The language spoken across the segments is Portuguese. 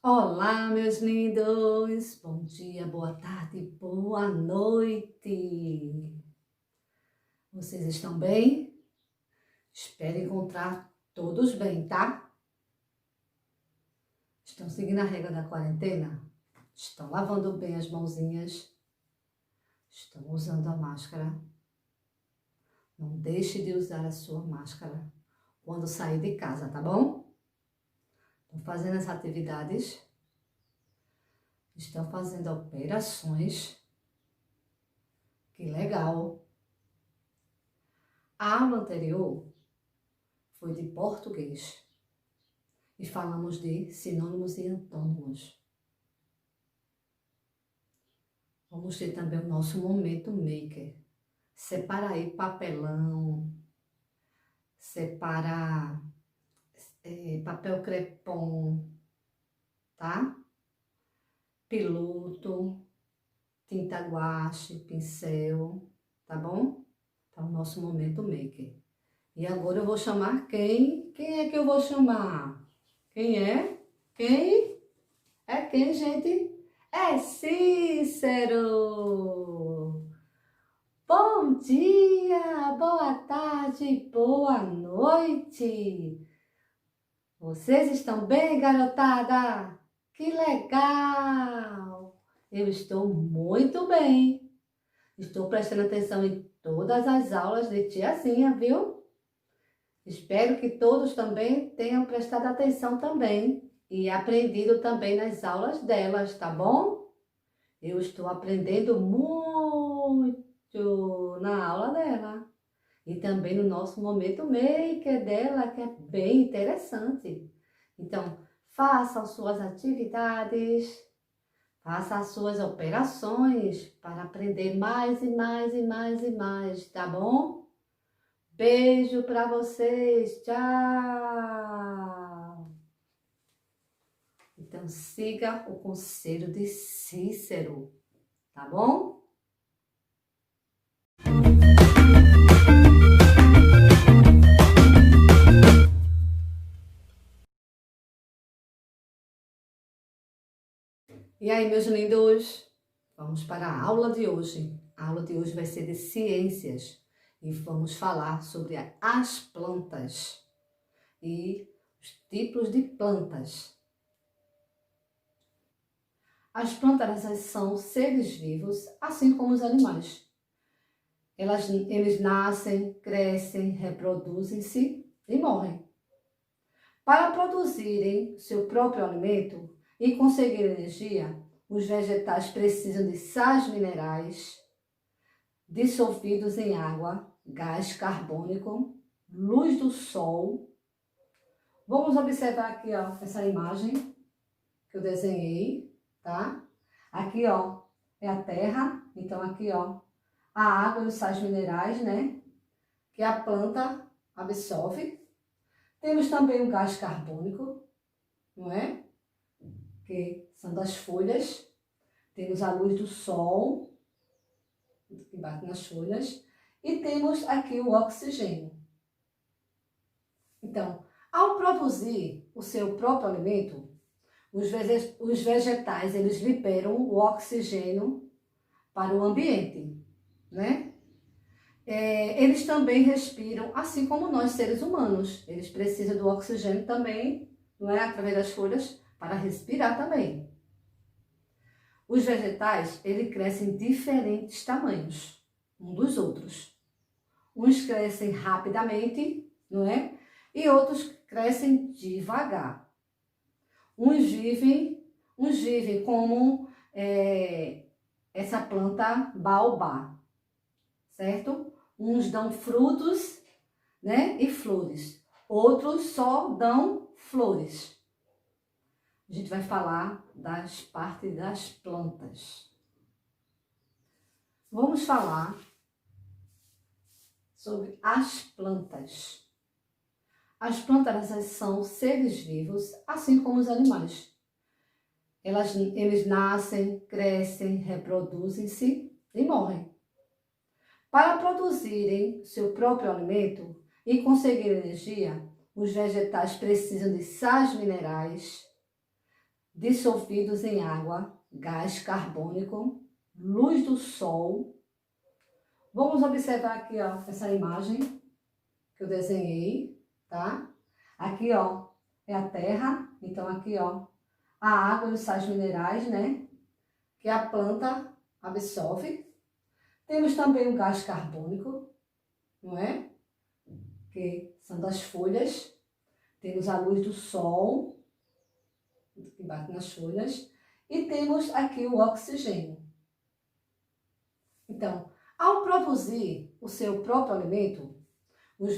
Olá, meus lindos! Bom dia, boa tarde, boa noite! Vocês estão bem? Espero encontrar todos bem, tá? Estão seguindo a regra da quarentena? Estão lavando bem as mãozinhas? Estão usando a máscara? Não deixe de usar a sua máscara quando sair de casa, tá bom? Estão fazendo as atividades? Estão fazendo operações? Que legal! A aula anterior foi de português e falamos de sinônimos e antônimos. Vamos ter também o nosso momento maker. Separa aí papelão, separa papel crepom, tá? Piloto, tinta guache, pincel, tá bom? Tá o nosso momento maker. E agora eu vou chamar quem? Quem é que eu vou chamar? Quem é? Quem? É quem, gente? É Cícero! Bom dia, boa tarde, boa noite! Vocês estão bem, garotada? Que legal! Eu estou muito bem. Estou prestando atenção em todas as aulas de tiazinha, viu? Espero que todos também tenham prestado atenção também e aprendido também nas aulas delas, tá bom? Eu estou aprendendo muito na aula dela e também no nosso momento maker dela, que é bem interessante. Então, faça as suas atividades, faça as suas operações para aprender mais e mais e mais e mais, tá bom? Beijo para vocês, tchau! Então, siga o conselho de Cícero, tá bom? E aí, meus lindos? Vamos para a aula de hoje. A aula de hoje vai ser de ciências e vamos falar sobre as plantas e os tipos de plantas. As plantas são seres vivos, assim como os animais. Eles nascem, crescem, reproduzem-se e morrem. Para produzirem seu próprio alimento e conseguir energia, os vegetais precisam de sais minerais dissolvidos em água, gás carbônico, luz do sol. Vamos observar aqui, ó, essa imagem que eu desenhei, tá? Aqui, ó, é a terra, então aqui, ó, a água e os sais minerais, né? Que a planta absorve. Temos também o gás carbônico, não é? Que são das folhas. Temos a luz do sol, que bate nas folhas. E temos aqui o oxigênio. Então, ao produzir o seu próprio alimento, os vegetais, eles liberam o oxigênio para o ambiente, né? Eles também respiram, assim como nós, seres humanos. Eles precisam do oxigênio também, não é? Através das folhas, para respirar também. Os vegetais, eles crescem em diferentes tamanhos, um dos outros. Uns crescem rapidamente, não é? E outros crescem devagar. Uns vivem como essa planta baobá, certo? Uns dão frutos, né, e flores. Outros só dão flores. A gente vai falar das partes das plantas. Vamos falar sobre as plantas. As plantas, elas são seres vivos, assim como os animais. Eles nascem, crescem, reproduzem-se e morrem. Para produzirem seu próprio alimento e conseguir energia, os vegetais precisam de sais minerais dissolvidos em água, gás carbônico, luz do sol. Vamos observar aqui, ó, essa imagem que eu desenhei, tá? Aqui, ó, é a terra, então aqui, ó, a água e os sais minerais, né? Que a planta absorve. Temos também o gás carbônico, não é? Que são das folhas. Temos a luz do sol, que bate nas folhas. E temos aqui o oxigênio. Então, ao produzir o seu próprio alimento, os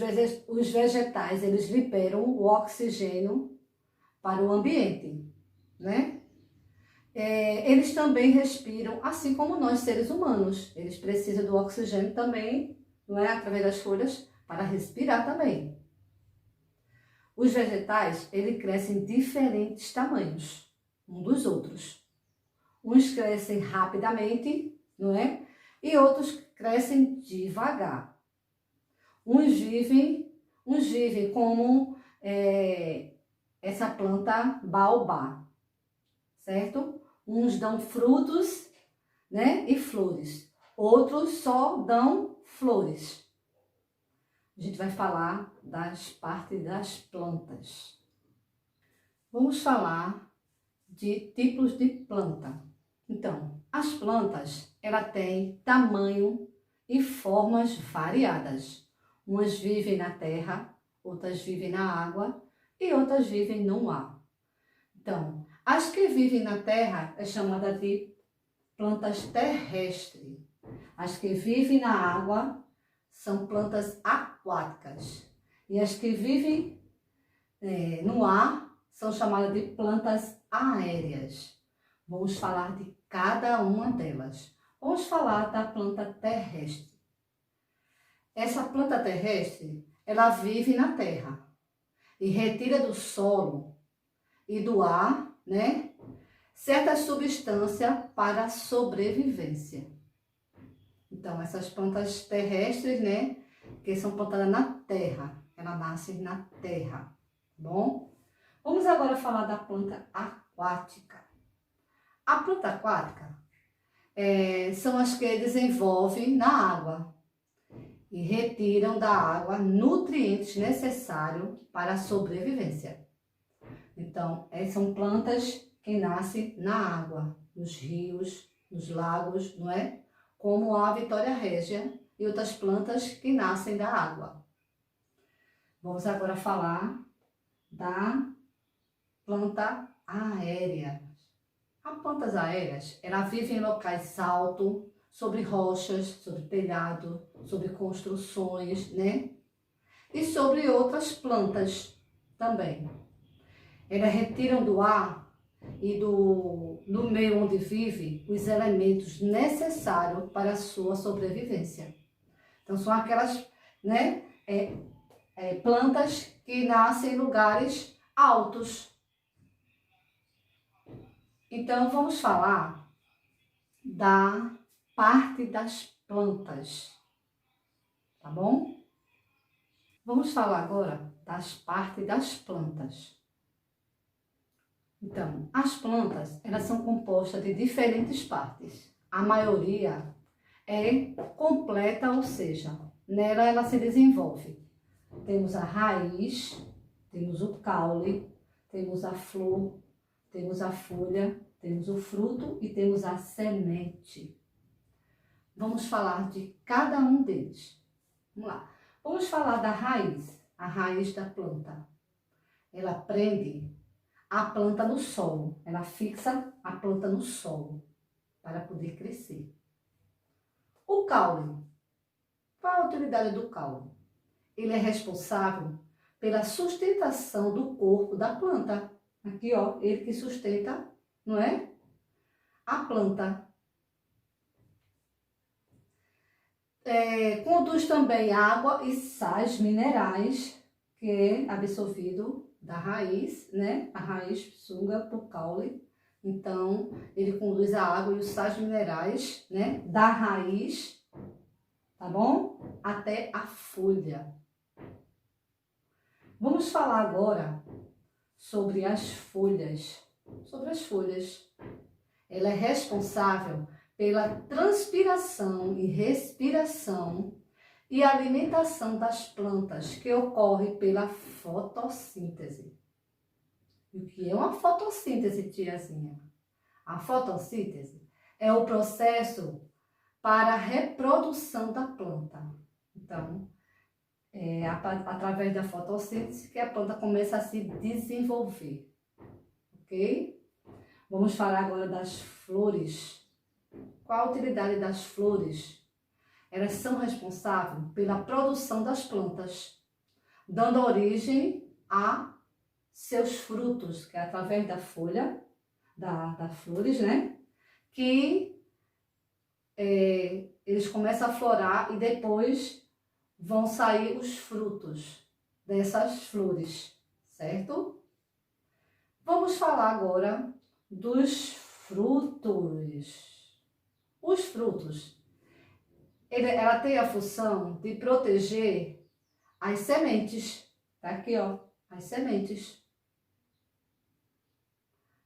vegetais, eles liberam o oxigênio para o ambiente, né? Eles também respiram, assim como nós, seres humanos. Eles precisam do oxigênio também, não é? Através das folhas, para respirar também. Os vegetais, eles crescem em diferentes tamanhos, um dos outros. Uns crescem rapidamente, não é? E outros crescem devagar. Uns vivem como essa planta baobá, certo? Uns dão frutos, né, e flores. Outros só dão flores. A gente vai falar das partes das plantas. Vamos falar de tipos de planta. Então, as plantas, ela tem tamanho e formas variadas. Umas vivem na terra, outras vivem na água e outras vivem no ar. Então, as que vivem na terra é chamada de plantas terrestres. As que vivem na água são plantas aquáticas. E as que vivem no ar são chamadas de plantas aéreas. Vamos falar de cada uma delas. Vamos falar da planta terrestre. Essa planta terrestre, ela vive na terra e retira do solo e do ar, né, certas substâncias para a sobrevivência. Então, essas plantas terrestres, né, que são plantadas na terra, elas nascem na terra, tá bom? Vamos agora falar da planta aquática. A planta aquática são as que desenvolvem na água e retiram da água nutrientes necessários para a sobrevivência. Então, são plantas que nascem na água, nos rios, nos lagos, não é? Como a Vitória Régia e outras plantas que nascem da água. Vamos agora falar da planta aérea. As plantas aéreas, elas vivem em locais altos, sobre rochas, sobre telhado, sobre construções, né? E sobre outras plantas também. Elas retiram do ar e do meio onde vive os elementos necessários para a sua sobrevivência. Então, são aquelas, né, plantas que nascem em lugares altos. Então, vamos falar da parte das plantas, tá bom? Vamos falar agora das partes das plantas. Então, as plantas, elas são compostas de diferentes partes. A maioria é completa, ou seja, nela ela se desenvolve. Temos a raiz, temos o caule, temos a flor, temos a folha, temos o fruto e temos a semente. Vamos falar de cada um deles. Vamos lá. Vamos falar da raiz, a raiz da planta. Ela prende a planta no solo, ela fixa a planta no solo para poder crescer. O caule, qual a utilidade do caule? Ele é responsável pela sustentação do corpo da planta. Aqui, ó, ele que sustenta, não é? A planta. Conduz também água e sais minerais, que é absorvido da raiz, né? A raiz suga pro caule. Então, ele conduz a água e os sais minerais, né? Da raiz, tá bom? Até a folha. Vamos falar agora sobre as folhas. sobre as folhas. Ela é responsável pela transpiração e respiração e alimentação das plantas, que ocorre pela fotossíntese. E o que é uma fotossíntese, tiazinha? A fotossíntese é o processo para a reprodução da planta. Então, é através da fotossíntese que a planta começa a se desenvolver, ok? Vamos falar agora das flores. Qual a utilidade das flores? Elas são responsáveis pela produção das plantas, dando origem a seus frutos, que é através da folha, das flores, né? Que eles começam a florar e depois vão sair os frutos dessas flores, certo? Vamos falar agora dos frutos. Os frutos, ela tem a função de proteger as sementes. Tá aqui, ó, as sementes.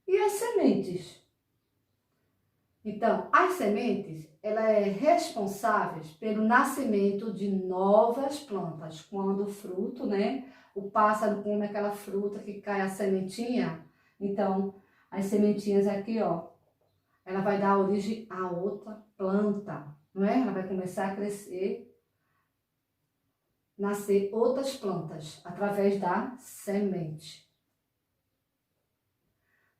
E as sementes? Então, as sementes, ela é responsável pelo nascimento de novas plantas. Quando o fruto, né, o pássaro come aquela fruta que cai a sementinha, então, as sementinhas aqui, ó, ela vai dar origem a outra planta, não é? Ela vai começar a crescer, nascer outras plantas através da semente.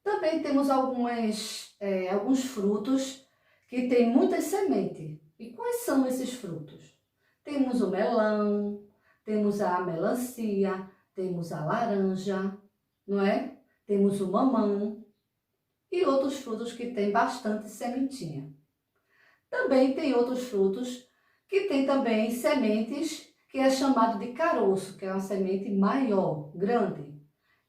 Também temos alguns frutos que têm muitas sementes. E quais são esses frutos? Temos o melão, temos a melancia, temos a laranja, não é? Temos o mamão e outros frutos que têm bastante sementinha. Também tem outros frutos que têm também sementes, que é chamado de caroço, que é uma semente maior, grande.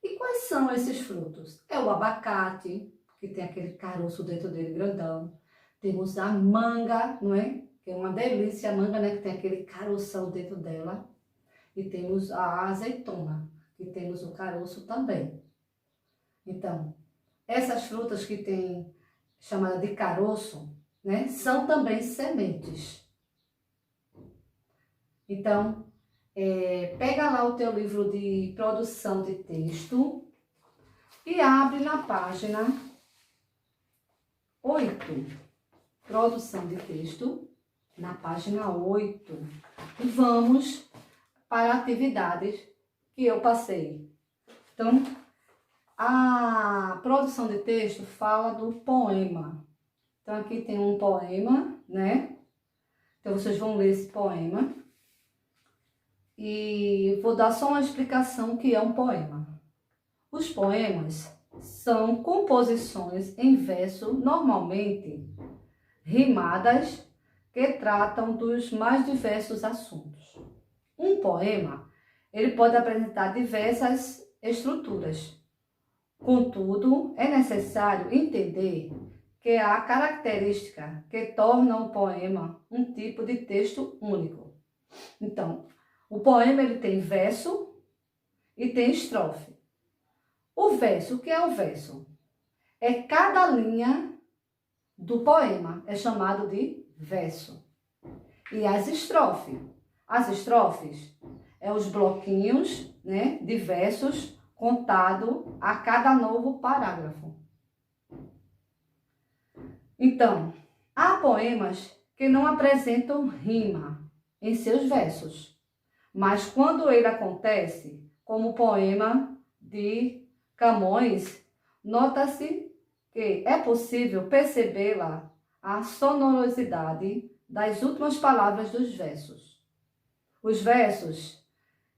E quais são esses frutos? É o abacate, que tem aquele caroço dentro dele grandão. Temos a manga, não é? Que é uma delícia a manga, né? Que tem aquele caroção dentro dela. E temos a azeitona, que temos o caroço também. Então, essas frutas que tem chamada de caroço, né? São também sementes. Então, pega lá o teu livro de produção de texto e abre na página 8. Produção de texto, na página 8. E vamos para atividades que eu passei. Então, a produção de texto fala do poema. Então, aqui tem um poema, né? Então, vocês vão ler esse poema. E vou dar só uma explicação que é um poema. Os poemas são composições em verso, normalmente rimadas, que tratam dos mais diversos assuntos. Um poema, ele pode apresentar diversas estruturas. Contudo, é necessário entender que há características que tornam o poema um tipo de texto único. Então, o poema ele tem verso e tem estrofe. O verso, o que é o verso? É cada linha do poema, é chamado de verso. E as estrofes é os bloquinhos, né, de versos contado a cada novo parágrafo. Então, há poemas que não apresentam rima em seus versos. Mas quando ele acontece, como o poema de Camões, nota-se que é possível percebê-la a sonorosidade das últimas palavras dos versos. Os versos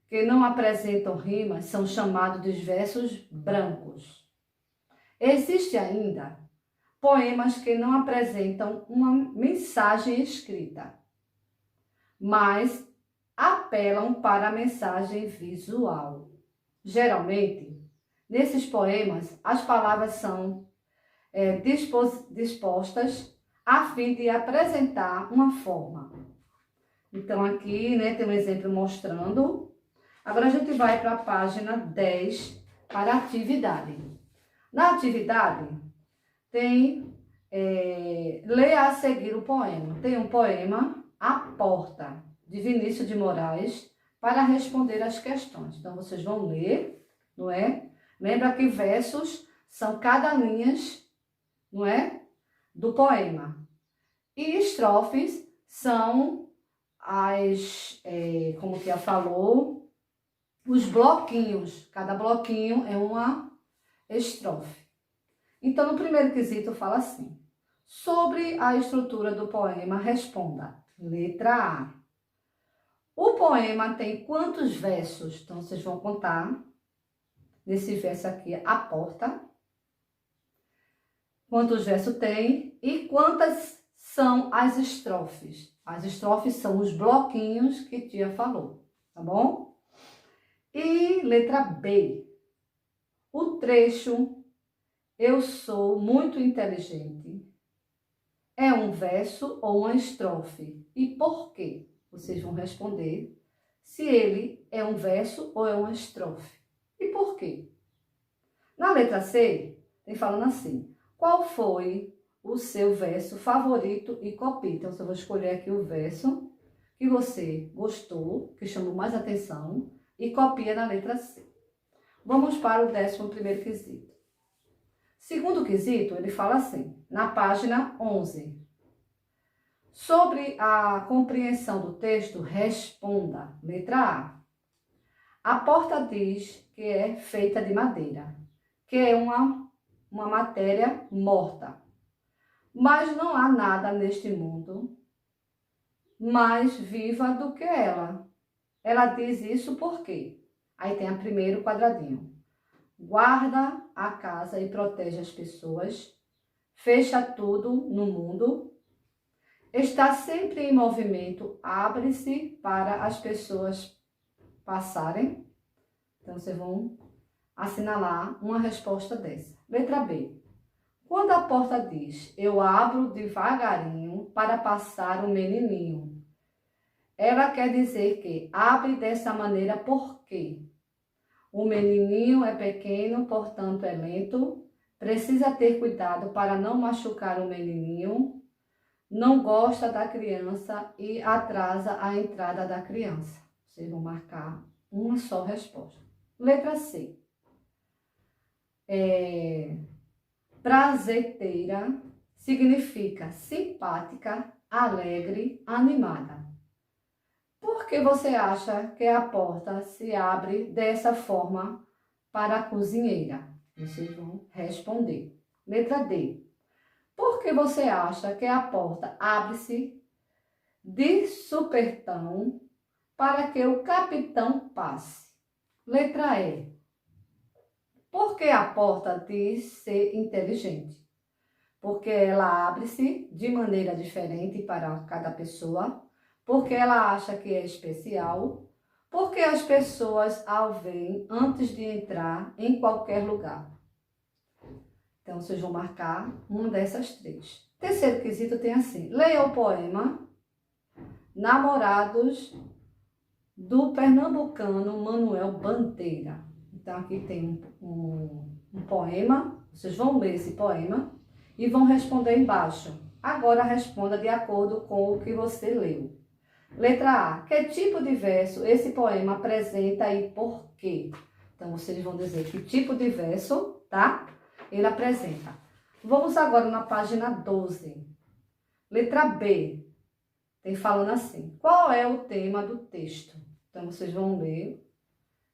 que não apresentam rimas são chamados de versos brancos. Existe ainda poemas que não apresentam uma mensagem escrita, mas apelam para a mensagem visual. Geralmente, nesses poemas, as palavras são dispostas a fim de apresentar uma forma. Então, aqui, né, tem um exemplo mostrando. Agora, a gente vai para a página 10 para a atividade. Na atividade, tem ler a seguir o poema. Tem um poema, A Porta, de Vinícius de Moraes, para responder as questões. Então, vocês vão ler, não é? Lembra que versos são cada linhas, não é? Do poema. E estrofes são como que falou, os bloquinhos. Cada bloquinho é uma estrofe. Então, no primeiro quesito, fala assim. Sobre a estrutura do poema, responda. Letra A. O poema tem quantos versos? Então, vocês vão contar. Nesse verso aqui, a porta. Quantos versos tem? E quantas são as estrofes? As estrofes são os bloquinhos que tia falou, tá bom? E letra B. O trecho Eu sou muito inteligente é um verso ou uma estrofe? E por quê? Vocês vão responder se ele é um verso ou é uma estrofe. E por quê? Na letra C, tem falando assim. Qual foi o seu verso favorito e copie? Então, eu vou escolher aqui o verso que você gostou, que chamou mais atenção, e copia na letra C. Vamos para o 11º quesito. Segundo quesito, ele fala assim, na página 11. Sobre a compreensão do texto, responda. Letra A. A porta diz que é feita de madeira, que é uma matéria morta. Mas não há nada neste mundo mais viva do que ela. Ela diz isso por quê? Aí tem o primeiro quadradinho. Guarda a casa e protege as pessoas. Fecha tudo no mundo. Está sempre em movimento. Abre-se para as pessoas passarem. Então, vocês vão assinalar uma resposta dessa. Letra B. Quando a porta diz, eu abro devagarinho para passar o menininho, ela quer dizer que abre dessa maneira por quê? O menininho é pequeno, portanto é lento, precisa ter cuidado para não machucar o menininho, não gosta da criança e atrasa a entrada da criança. Vocês vão marcar uma só resposta. Letra C. Prazeteira significa simpática, alegre, animada. Por que você acha que a porta se abre dessa forma para a cozinheira? Vocês vão responder. Letra D. Por que você acha que a porta abre-se de supetão para que o capitão passe? Letra E. Por que a porta diz ser inteligente? Porque ela abre-se de maneira diferente para cada pessoa, porque ela acha que é especial, porque as pessoas a veem antes de entrar em qualquer lugar. Então, vocês vão marcar uma dessas três. Terceiro quesito tem assim, leia o poema Namorados, do pernambucano Manuel Bandeira. Então, aqui tem um poema, vocês vão ler esse poema e vão responder embaixo. Agora, responda de acordo com o que você leu. Letra A. Que tipo de verso esse poema apresenta e por quê? Então, vocês vão dizer que tipo de verso, tá? Ele apresenta. Vamos agora na página 12. Letra B. Tem falando assim. Qual é o tema do texto? Então, vocês vão ler.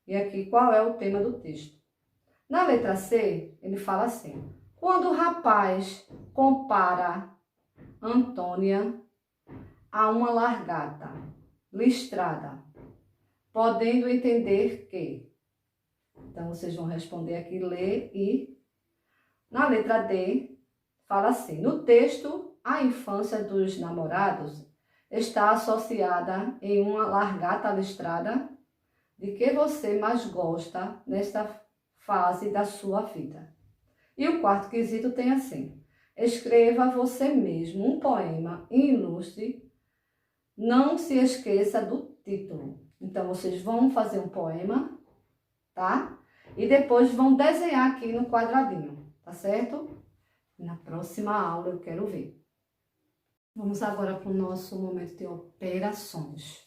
E aqui, qual é o tema do texto? Na letra C, ele fala assim. Quando o rapaz compara Antônia a uma largata listrada, podendo entender que. Então, vocês vão responder aqui, ler e... Na letra D, fala assim. No texto, a infância dos namorados está associada em uma largata listrada de que você mais gosta nesta fase da sua vida. E o quarto quesito tem assim. Escreva você mesmo um poema e ilustre. Não se esqueça do título. Então, vocês vão fazer um poema, tá? E depois vão desenhar aqui no quadradinho. tá certo? Na próxima aula eu quero ver. Vamos agora para o nosso momento de operações.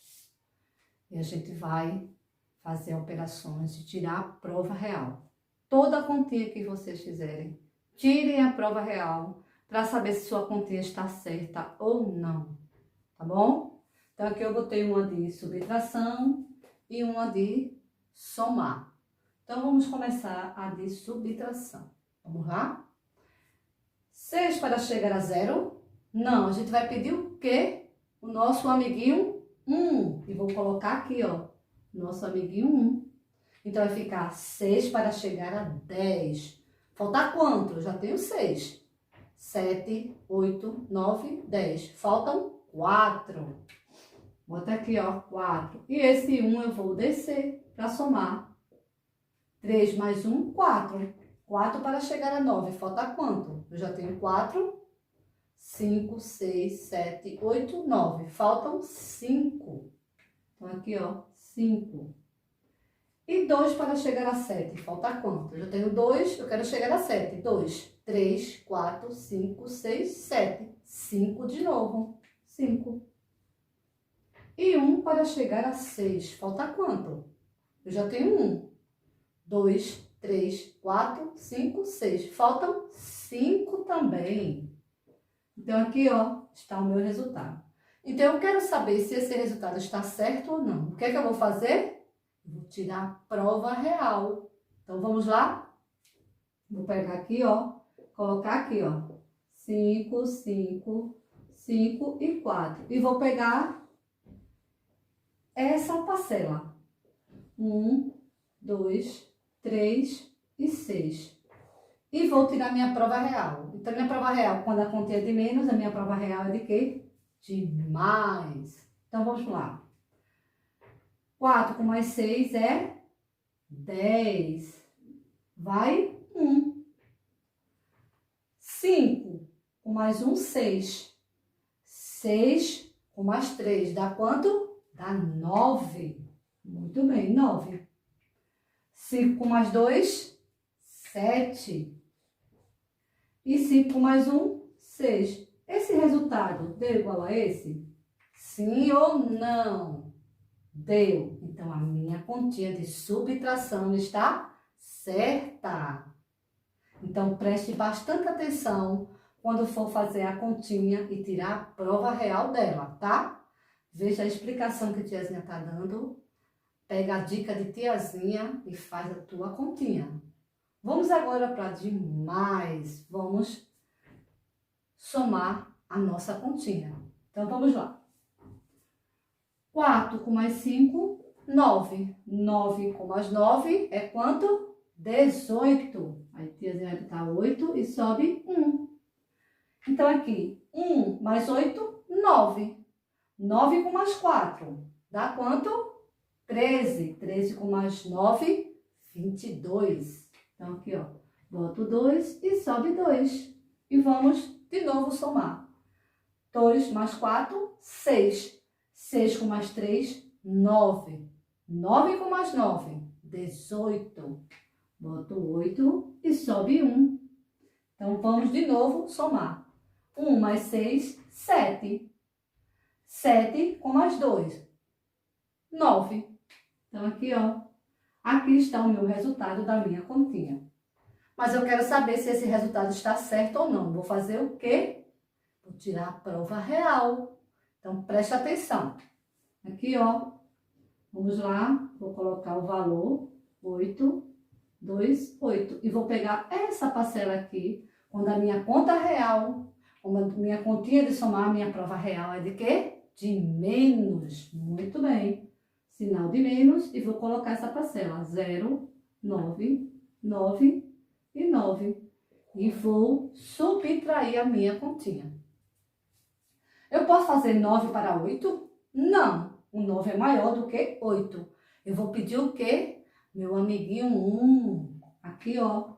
E a gente vai fazer operações de tirar a prova real. Toda a continha que vocês fizerem, tirem a prova real para saber se sua continha está certa ou não, tá bom? Então aqui eu botei uma de subtração e uma de somar. Então vamos começar a de subtração. Vamos lá? 6 para chegar a 0? Não, a gente vai pedir o quê? O nosso amiguinho 1. E vou colocar aqui, ó, nosso amiguinho 1. Então, vai ficar 6 para chegar a 10. Falta quanto? Eu já tenho 6. 7, 8, 9, 10. Faltam 4. Bota aqui, ó, 4. E esse 1 eu vou descer para somar. 3 mais 1, 4. 4 para chegar a 9. Falta quanto? Eu já tenho 4. 5, 6, 7, 8, 9. Faltam 5. Então, aqui, ó, 5. E 2 para chegar a 7. Falta quanto? Eu já tenho 2, eu quero chegar a 7. 2, 3, 4, 5, 6, 7. 5 de novo. 5. E 1 para chegar a 6. Falta quanto? Eu já tenho 1. 2, 3, 4, 5, 6. Faltam 5 também. Então, aqui, ó, está o meu resultado. Então, eu quero saber se esse resultado está certo ou não. O que é que eu vou fazer? Vou tirar a prova real. Então, vamos lá? Vou pegar aqui, ó, colocar aqui, ó, 5, 5, 5 e 4. E vou pegar essa parcela. 1, 2, 3 e 6. E vou tirar minha prova real. Então, minha prova real, quando a continha é de menos, a minha prova real é de quê? De mais. Então, vamos lá. 4 com mais 6 é 10. Vai 1. 5 com mais 1, 6. 6 com mais 3 dá quanto? Dá 9. Muito bem, 9. 5 com mais 2, 7. E 5 com mais 1, 6. Esse resultado deu igual a esse? Sim ou não? Deu. Então, a minha continha de subtração está certa. Então, preste bastante atenção quando for fazer a continha e tirar a prova real dela, tá? Veja a explicação que a tiazinha está dando. Pega a dica de tiazinha e faz a tua continha. Vamos agora para de mais. Vamos somar a nossa continha. Então, vamos lá. 4 com mais 5, 9. 9 com mais 9 é quanto? 18. Aí, tiazinha vai botar 8 e sobe 1. Então, aqui, 1 mais 8, 9. 9 com mais 4 dá quanto? 13. 13 com mais 9, 22. Então, aqui, ó, boto 2 e sobe 2. E vamos de novo somar. 2 mais 4, 6. 6 com mais 3, 9. 9 com mais 9, 18. Boto 8 e sobe 1. Então, vamos de novo somar. 1 mais 6, 7. 7 com mais 2, 9. Então, aqui, ó. Aqui está o meu resultado da minha continha. Mas eu quero saber se esse resultado está certo ou não. Vou fazer o quê? Vou tirar a prova real. Então, preste atenção. Aqui, ó. Vamos lá. Vou colocar o valor 8, 2, 8. E vou pegar essa parcela aqui. Quando a minha conta real, quando a minha continha de somar, a minha prova real é de quê? De menos. Muito bem. Sinal de menos e vou colocar essa parcela, 0, 9, 9 e 9. E vou subtrair a minha continha. Eu posso fazer 9 para 8? Não, o 9 é maior do que 8. Eu vou pedir o quê? Meu amiguinho 1. Aqui, ó,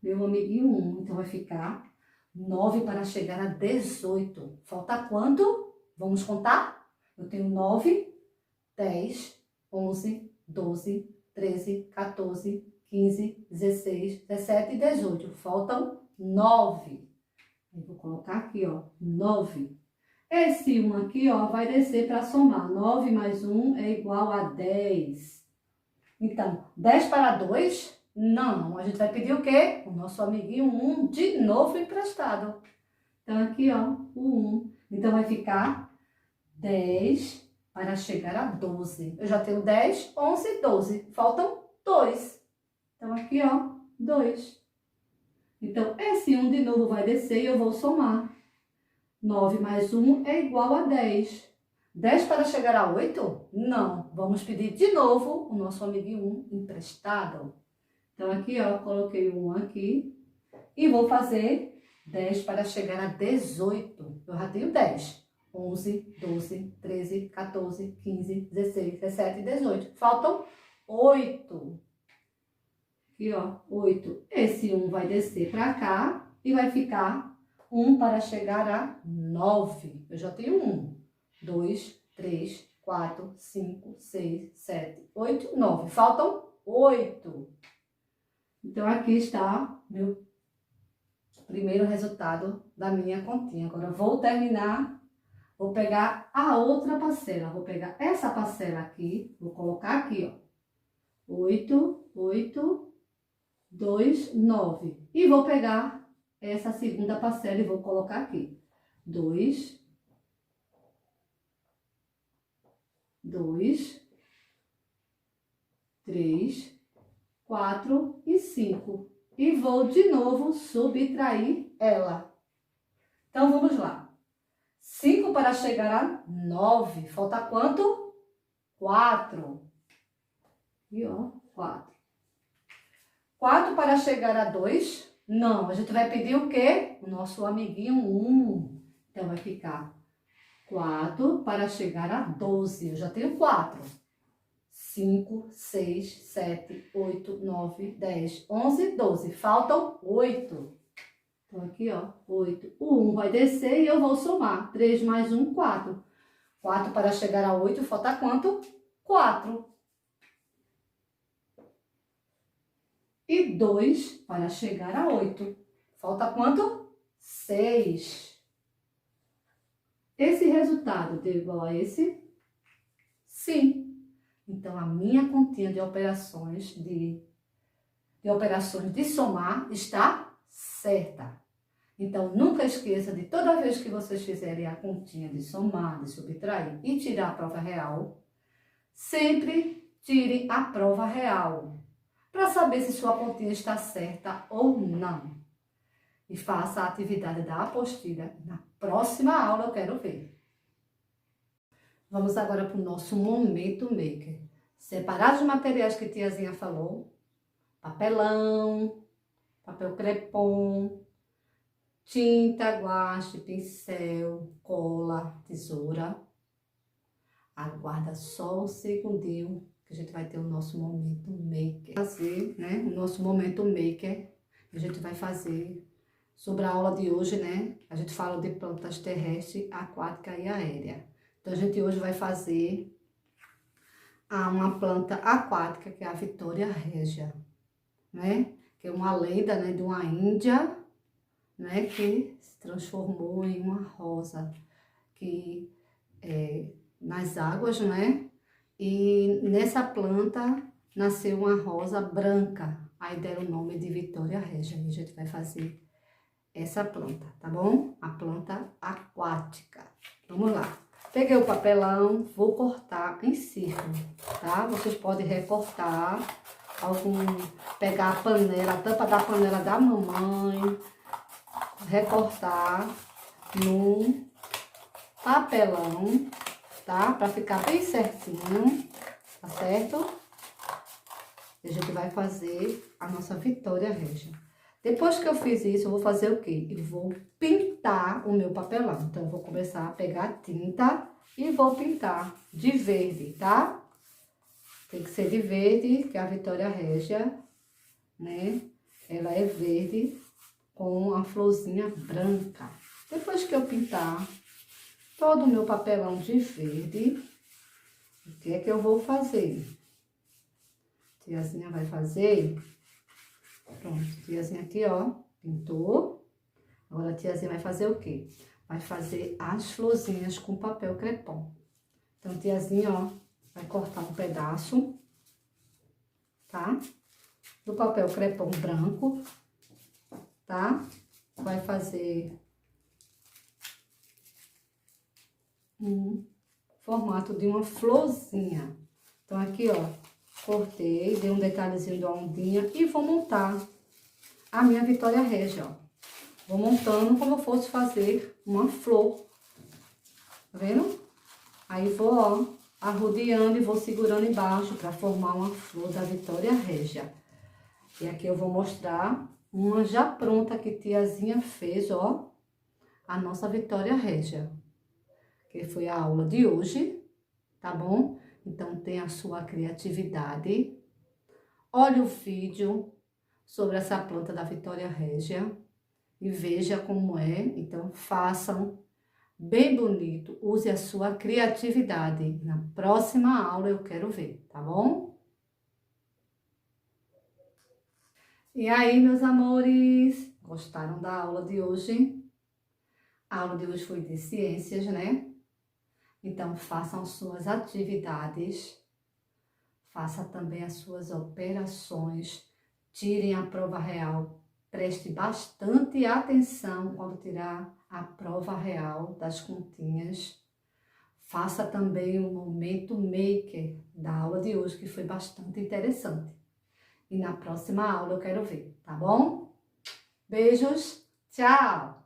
meu amiguinho 1. Então, vai ficar 9 para chegar a 18. Falta quanto? Vamos contar? Eu tenho 9, 10, 11, 12, 13, 14, 15, 16, 17 e 18. Faltam 9. Eu vou colocar aqui, ó, 9. Esse 1 aqui, ó, vai descer para somar. 9 mais 1 é igual a 10. Então, 10 para 2? Não. A gente vai pedir o quê? O nosso amiguinho 1 de novo emprestado. Então, aqui, ó, o 1. Então, vai ficar 10 para chegar a 12. Eu já tenho 10, 11, 12. Faltam 2. Então, aqui, ó, 2. Então, esse 1 de novo vai descer e eu vou somar. 9 mais 1 é igual a 10. 10 para chegar a 8? Não. Vamos pedir de novo o nosso amiguinho 1 emprestado. Então, aqui, ó, coloquei o 1 aqui. E vou fazer 10 para chegar a 18. Eu já tenho 10. 11, 12, 13, 14, 15, 16, 17 e 18. Faltam 8. Aqui, ó, 8. Esse 1 vai descer para cá e vai ficar 1 para chegar a 9. Eu já tenho 1. 2, 3, 4, 5, 6, 7, 8, 9. Faltam 8. Então, aqui está meu primeiro resultado da minha continha. Agora, eu vou terminar, vou pegar a outra parcela. Vou pegar essa parcela aqui, vou colocar aqui, ó. 8, 8, 2, 9. E vou pegar essa segunda parcela e vou colocar aqui. 2, 3, 4 e 5. E vou de novo subtrair ela. Então, vamos lá. 5 para chegar a 9. Falta quanto? 4. E ó, 4. 4 para chegar a 2? Não, a gente vai pedir o quê? O nosso amiguinho 1. Então, vai ficar 4 para chegar a 12. Eu já tenho 4. 5, 6, 7, 8, 9, 10, 11, 12. Faltam 8. Então, aqui, ó, 8. O 1 vai descer e eu vou somar. 3 mais 1, 4. 4 para chegar a 8, falta quanto? 4. E 2 para chegar a 8. Falta quanto? 6. Esse resultado deu igual a esse? Sim. Então, a minha continha de operações de somar está certa. Então, nunca esqueça de toda vez que vocês fizerem a continha de somar, de subtrair e tirar a prova real, sempre tirem a prova real, para saber se sua continha está certa ou não. E faça a atividade da apostila. Na próxima aula eu quero ver. Vamos agora para o nosso momento maker. Separar os materiais que a tiazinha falou. Papelão, papel crepom, tinta, guache, pincel, cola, tesoura. Aguarda só um segundinho que a gente vai ter o nosso momento maker. Fazer, né, o nosso momento maker. A gente vai fazer sobre a aula de hoje, né? A gente fala de plantas terrestre, aquática e aérea. Então, a gente hoje vai fazer uma planta aquática, que é a Vitória Régia, né? Que é uma lenda, né, de uma índia, né, que se transformou em uma rosa, que nas águas, né? E nessa planta nasceu uma rosa branca. Aí deram o nome de Vitória Régia. E a gente vai fazer essa planta, tá bom? A planta aquática. Vamos lá. Peguei o papelão, vou cortar em círculo, tá? Vocês podem recortar, pegar a panela, a tampa da panela da mamãe, recortar no papelão, tá? Pra ficar bem certinho, tá certo? E a gente vai fazer a nossa Vitória Régia. Depois que eu fiz isso, eu vou fazer o quê? Eu vou pintar o meu papelão. Então, eu vou começar a pegar a tinta e vou pintar de verde, tá? Tem que ser de verde, que é a Vitória Régia, né? Ela é verde com a florzinha branca. Depois que eu pintar todo o meu papelão de verde, o que é que eu vou fazer? A tiazinha vai fazer... Pronto, tiazinha aqui, ó, Pintou. Agora a tiazinha vai fazer o quê? Vai fazer as florzinhas com papel crepom. Então, tiazinha, ó, vai cortar um pedaço, tá? Do papel crepom branco, tá? Vai fazer um formato de uma florzinha. Então, aqui, ó, cortei, dei um detalhezinho da ondinha e vou montar a minha Vitória Regia, ó. Vou montando como eu fosse fazer uma flor, tá vendo? Aí vou, ó, arrodeando e vou segurando embaixo para formar uma flor da Vitória Regia. E aqui eu vou mostrar uma já pronta que tiazinha fez, ó, a nossa Vitória Regia. Que foi a aula de hoje, tá bom? Então, tenha a sua criatividade. Olhe o vídeo sobre essa planta da Vitória Regia e veja como é. Então, façam bem bonito, use a sua criatividade. Na próxima aula eu quero ver, tá bom? E aí, meus amores, gostaram da aula de hoje? A aula de hoje foi de ciências, né? Então, façam suas atividades, faça também as suas operações, tirem a prova real, preste bastante atenção quando tirar a prova real das continhas. Faça também o momento maker da aula de hoje, que foi bastante interessante. E na próxima aula eu quero ver, tá bom? Beijos, tchau!